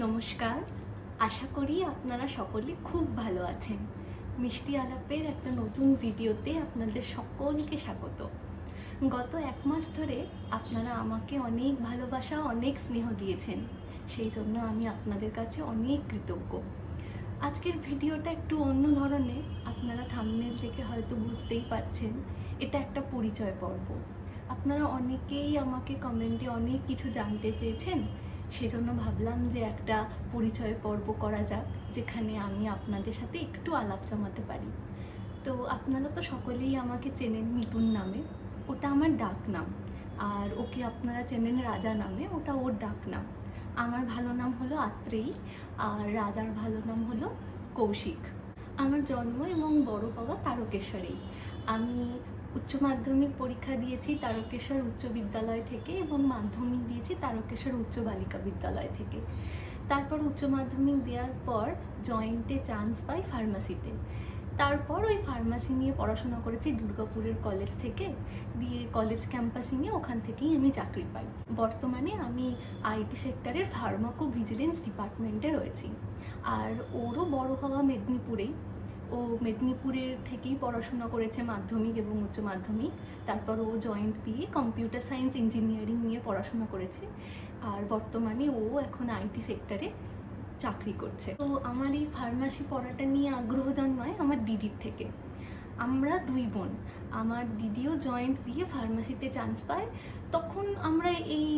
নমস্কার, আশা করি আপনারা সকলে খুব ভালো আছেন। মিষ্টি আলাপের একটা নতুন ভিডিওতে আপনাদের সকলকে স্বাগত। গত এক মাস ধরে আপনারা আমাকে অনেক ভালোবাসা, অনেক স্নেহ দিয়েছেন, সেই জন্য আমি আপনাদের কাছে অনেক কৃতজ্ঞ। আজকের ভিডিওটা একটু অন্য ধরনের, আপনারা থাম্বনেল থেকে হয়তো বুঝতেই পারছেন, এটা একটা পরিচয় পর্ব। আপনারা অনেকেই আমাকে কমেন্টে অনেক কিছু জানতে চেয়েছেন, সেজন্য ভাবলাম যে একটা পরিচয় পর্ব করা যাক, যেখানে আমি আপনাদের সাথে একটু আলাপ জমাতে পারি। তো আপনারা তো সকলেই আমাকে চেনেন মিতুন নামে, ওটা আমার ডাক নাম। আর ওকে আপনারা চেনেন রাজা নামে, ওটা ওর ডাক নাম। আমার ভালো নাম হলো আত্রেয়ী, আর রাজার ভালো নাম হলো কৌশিক। আমার জন্ম এবং বড় হওয়া তারকেশ্বরেই। আমি উচ্চ মাধ্যমিক পরীক্ষা দিয়েছি তারকেশ্বর উচ্চ বিদ্যালয় থেকে এবং মাধ্যমিক দিয়েছি তারকেশ্বর উচ্চ বালিকা বিদ্যালয় থেকে। তারপর উচ্চ মাধ্যমিক দেওয়ার পর জয়েন্টে চান্স পাই ফার্মাসিতে। তারপর ওই ফার্মাসি নিয়ে পড়াশোনা করেছি দুর্গাপুরের কলেজ থেকে, দিয়ে কলেজ ক্যাম্পাসিংয়ে ওখান থেকেই আমি চাকরি পাই। বর্তমানে আমি আইটি সেক্টরের ফার্মাকোভিজিলেন্স ডিপার্টমেন্টে রয়েছি। আর ওরও বড় হওয়া মেদিনীপুরেই, ও মেদিনীপুরের থেকেই পড়াশোনা করেছে মাধ্যমিক এবং উচ্চ মাধ্যমিক। তারপর ও জয়েন্ট দিয়ে কম্পিউটার সায়েন্স ইঞ্জিনিয়ারিং নিয়ে পড়াশোনা করেছে, আর বর্তমানে ও এখন আইটি সেক্টরে চাকরি করছে। তো আমার এই ফার্মাসি পড়াটা নিয়ে আগ্রহ জন্মায় আমার দিদির থেকে। আমরা দুই বোন, আমার দিদিও জয়েন্ট দিয়ে ফার্মাসিতে চান্স পায়। তখন আমরা এই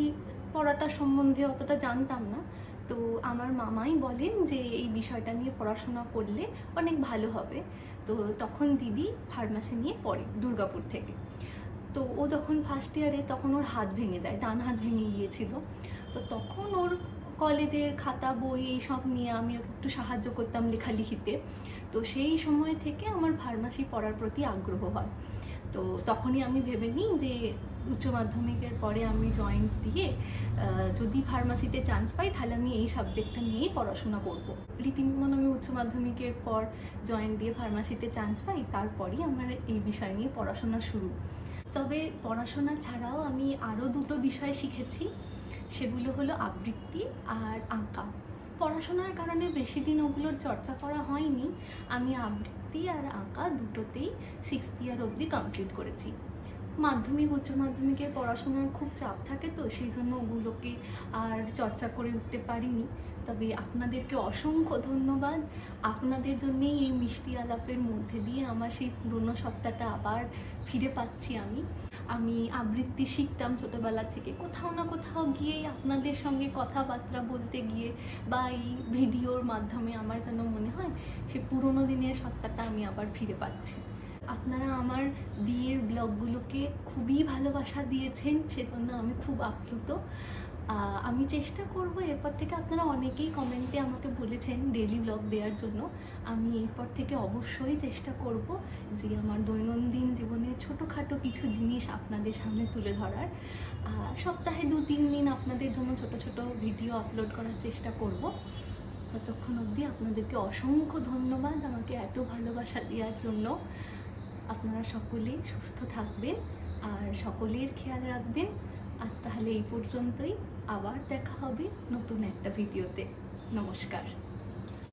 পড়াটা সম্বন্ধে অতটা জানতাম না, তো আমার মামাই বলেন যে এই বিষয়টা নিয়ে পড়াশোনা করলে অনেক ভালো হবে। তো তখন দিদি ফার্মাসি নিয়ে পড়ে দুর্গাপুর থেকে। তো ও যখন ফার্স্ট ইয়ারে, তখন ওর হাত ভেঙে যায়, ডান হাত ভেঙে গিয়েছিল। তো তখন ওর কলেজের খাতা বই এইসব নিয়ে আমি ওকে একটু সাহায্য করতাম লেখালেখিতে। তো সেই সময় থেকে আমার ফার্মাসি পড়ার প্রতি আগ্রহ হয়। তো তখনই আমি ভেবে নিই যে উচ্চ মাধ্যমিকের পরে আমি জয়েন্ট দিয়ে যদি ফার্মাসিতে চান্স পাই, তাহলে আমি এই সাবজেক্টটা নিয়েই পড়াশোনা করব। রীতিমতন আমি উচ্চ মাধ্যমিকের পর জয়েন্ট দিয়ে ফার্মাসিতে চান্স পাই, তারপরই আমার এই বিষয় নিয়ে পড়াশোনা শুরু। তবে পড়াশোনা ছাড়াও আমি আরও দুটো বিষয় শিখেছি, সেগুলো হলো আবৃত্তি আর আঁকা। পড়াশোনার কারণে বেশি দিন ওগুলোর চর্চা করা হয়নি। আমি আবৃত্তি আর আঁকা দুটোতেই 6th ইয়ার অবধি কমপ্লিট করেছি। মাধ্যমিক উচ্চ মাধ্যমিকের পড়াশোনার খুব চাপ থাকে, তো সেই জন্য ওগুলোকে আর চর্চা করে উঠতে পারিনি। তবে আপনাদেরকে অসংখ্য ধন্যবাদ। আপনাদের জন্যেই এই মিষ্টি আলাপের মধ্যে দিয়ে আমার সেই পুরনো সত্তাটা আবার ফিরে পাচ্ছি। আমি আবৃত্তি শিখতাম ছোটোবেলা থেকে, কোথাও না কোথাও গিয়েই আপনাদের সঙ্গে কথাবার্তা বলতে গিয়ে বা এই ভিডিওর মাধ্যমে আমার যেন মনে হয় সে পুরনো দিনের সত্তাটা আমি আবার ফিরে পাচ্ছি। আপনারা আমার বিয়ের ব্লগগুলোকে খুবই ভালোবাসা দিয়েছেন, সেজন্য আমি খুব আপ্লুত। আমি চেষ্টা করব এরপর থেকে, আপনারা অনেকেই কমেন্টে আমাকে বলেছেন ডেইলি ব্লগ দেওয়ার জন্য। আমি এরপর থেকে অবশ্যই চেষ্টা করব যে আমার দৈনন্দিন জীবনে ছোটোখাটো কিছু জিনিস আপনাদের সামনে তুলে ধরার। সপ্তাহে 2-3 দিন আপনাদের জন্য ছোট ছোট ভিডিও আপলোড করার চেষ্টা করব। ততক্ষণ অবধি আপনাদেরকে অসংখ্য ধন্যবাদ আমাকে এত ভালোবাসা দেওয়ার জন্য। আপনারা সকলেই সুস্থ থাকবেন আর সকলের খেয়াল রাখবেন। আজ তাহলে এই পর্যন্তই, আবার দেখা হবে নতুন একটা ভিডিওতে। নমস্কার।